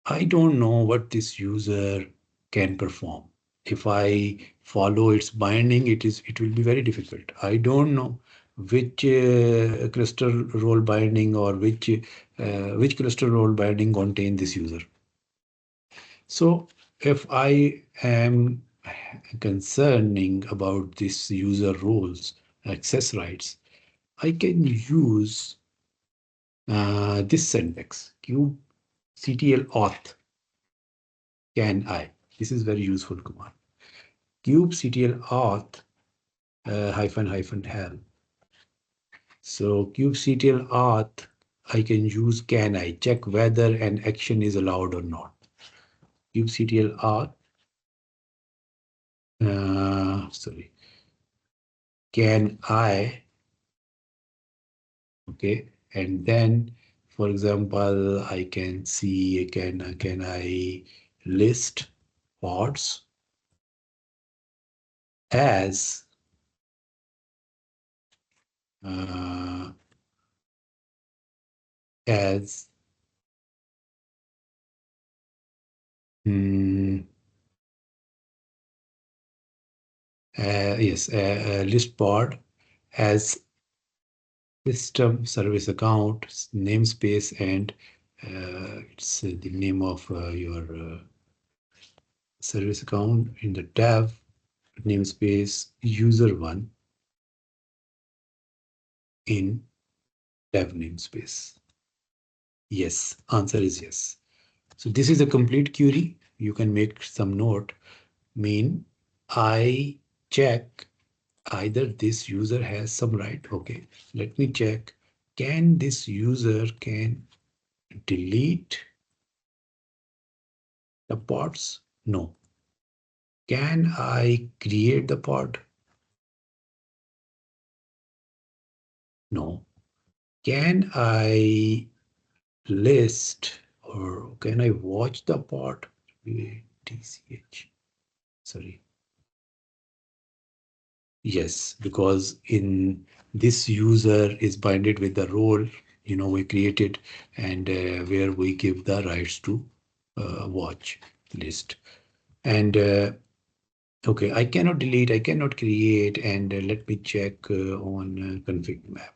I don't know what this user can perform. If I follow its binding, it will be very difficult. I don't know which cluster role binding or which cluster role binding contain this user. So if I am concerning about this user roles access rights, I can use this syntax kubectl auth can I. This is very useful command. Kubectl auth --help. So kubectl auth, I can use can I check whether an action is allowed or not. Kubectl auth, can I, okay, and then, for example, I can see can I list pods as as yes, list pod as system service account namespace, and it's the name of your service account in the dev namespace user1 in dev namespace. Yes, answer is yes. So this is a complete query. You can make some note. Mean I check either this user has some right. Okay, let me check. Can this user can delete the pods? No. Can I create the pod? No. Can I list or can I watch the pod? TCH. Sorry. Yes, because in this user is binded with the role, we created, and where we give the rights to watch list. And okay, I cannot delete, I cannot create, and let me check on config map.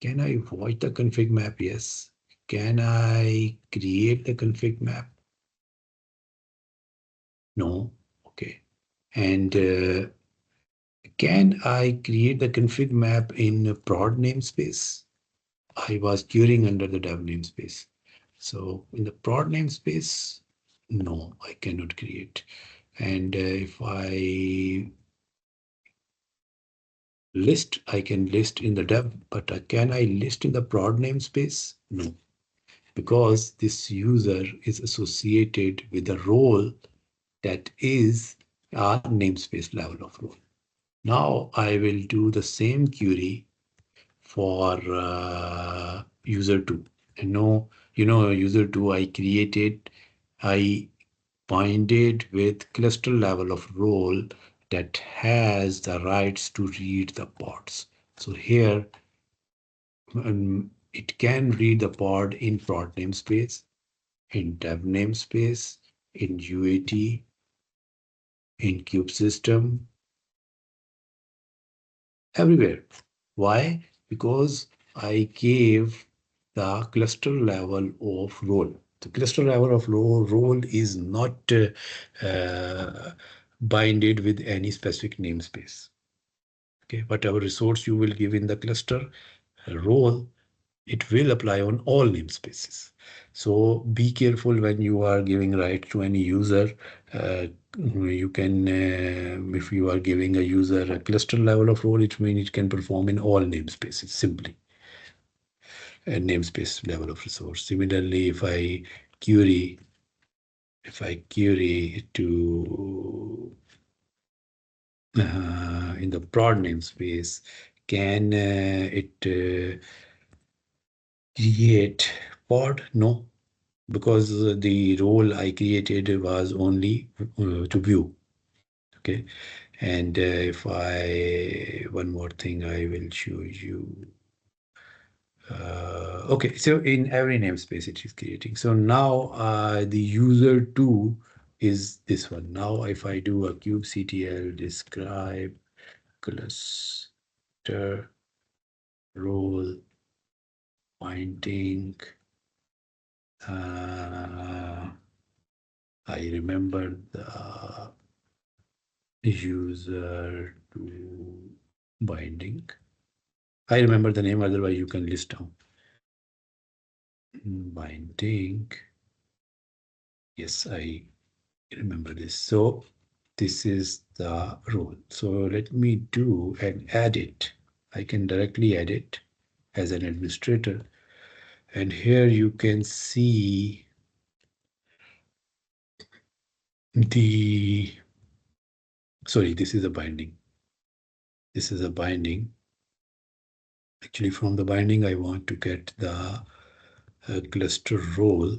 Can I watch the config map? Yes. Can I create the config map? No. Okay. And can I create the config map in a prod namespace? I was querying under the dev namespace. So in the prod namespace, no, I cannot create. And if I list, I can list in the dev, but can I list in the prod namespace? No, because this user is associated with a role that is our namespace level of role. Now I will do the same query for user 2. And no, user 2 I created, I binded with cluster level of role that has the rights to read the pods. So here it can read the pod in prod namespace, in dev namespace, in UAT, in kube system, everywhere. Why? Because I gave the cluster level of role. The cluster level of role is not binded with any specific namespace. Okay, whatever resource you will give in the cluster role, it will apply on all namespaces. So be careful when you are giving right to any user. You can, if you are giving a user a cluster level of role, it means it can perform in all namespaces simply. A namespace level of resource. Similarly, if I query to in the prod namespace, can it create pod? No, because the role I created was only to view. Okay, and if one more thing I will show you. Okay, so in every namespace it is creating. So now the user 2 is this one. Now if I do a kubectl describe cluster role binding, I remember the user to binding. I remember the name, otherwise you can list down. Binding. Yes, I remember this. So this is the role. So let me do an edit. I can directly edit as an administrator. And here you can see the, sorry, this is a binding. This is a binding. Actually, from the binding, I want to get the cluster role.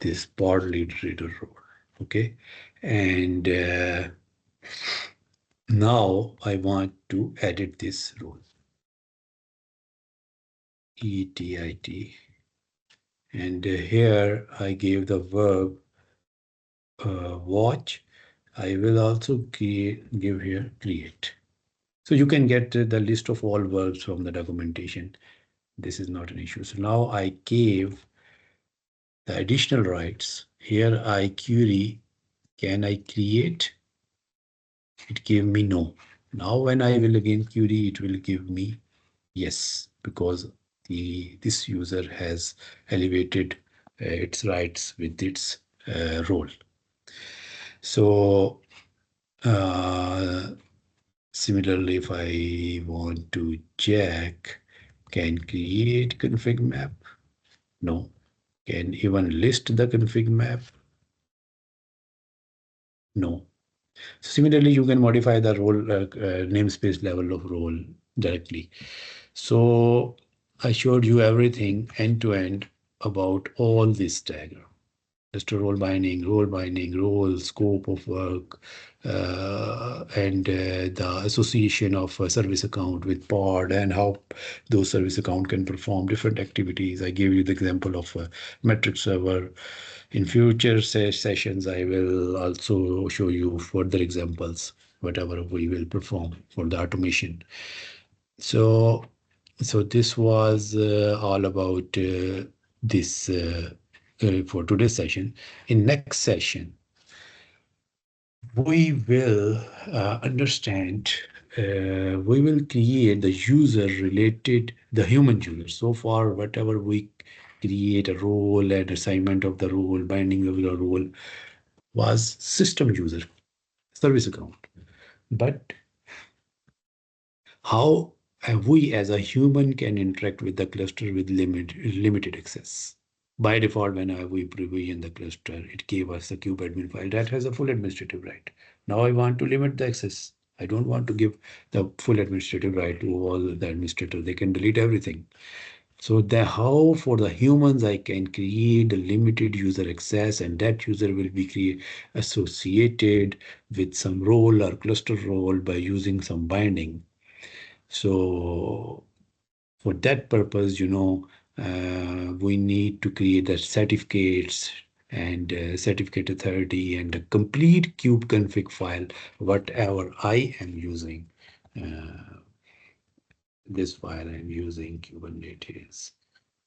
This pod lead reader role. Okay. And now I want to edit this role. ETIT. And here I gave the verb watch. I will also give here create. So you can get the list of all verbs from the documentation. This is not an issue. So now I gave the additional rights. Here I query, can I create? It gave me no. Now when I will again query, it will give me yes, because this user has elevated its rights with its role. So similarly, if I want to check, can create config map? No. Can even list the config map? No. So similarly, you can modify the role namespace level of role directly. So I showed you everything end to end about all this diagram. Just a role binding, role, scope of work, and the association of a service account with pod and how those service account can perform different activities. I gave you the example of a metric server. In future sessions, I will also show you further examples, whatever we will perform for the automation. So this was all about this for today's session. In next session, we will understand we will create the user related, the human user. So far, whatever we create a role and assignment of the role, binding of the role was system user, service account. But how we as a human can interact with the cluster with limited access. By default, when we provision the cluster, it gave us a kube admin file that has a full administrative right. Now I want to limit the access. I don't want to give the full administrative right to all the administrators. They can delete everything. So the how for the humans, I can create a limited user access, and that user will be associated with some role or cluster role by using some binding. So for that purpose, we need to create the certificates and certificate authority and a complete kube config file, whatever I am using. Uh, this file I'm using Kubernetes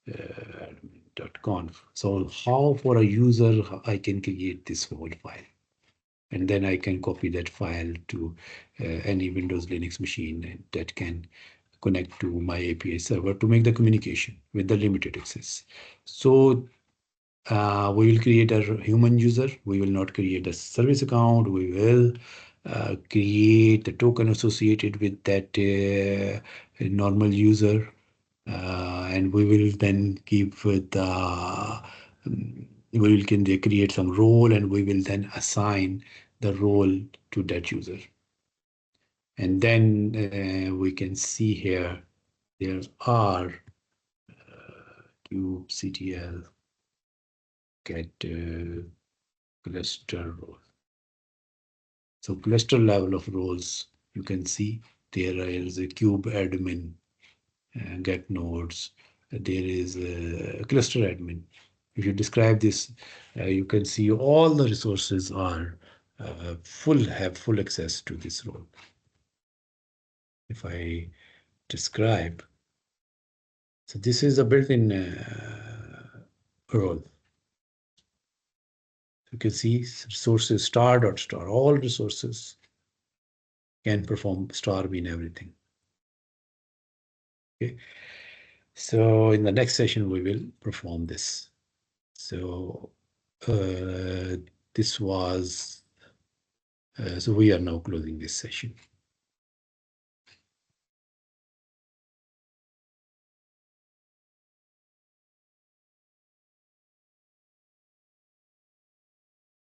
admin.conf. So how for a user I can create this whole file, and then I can copy that file to any Windows Linux machine, and that can connect to my API server to make the communication with the limited access. So we will create a human user. We will not create a service account. We will create the token associated with that normal user. And we will then give the we will can create some role, and we will then assign the role to that user. And then we can see here there are kubectl get cluster roles. So cluster level of roles, you can see there is a kube admin, get nodes. There is a cluster admin. If you describe this, you can see all the resources are have full access to this role. If I describe, so this is a built-in role. You can see resources star dot star. All resources can perform star mean everything. Okay. So in the next session, we will perform this. So this was, so we are now closing this session.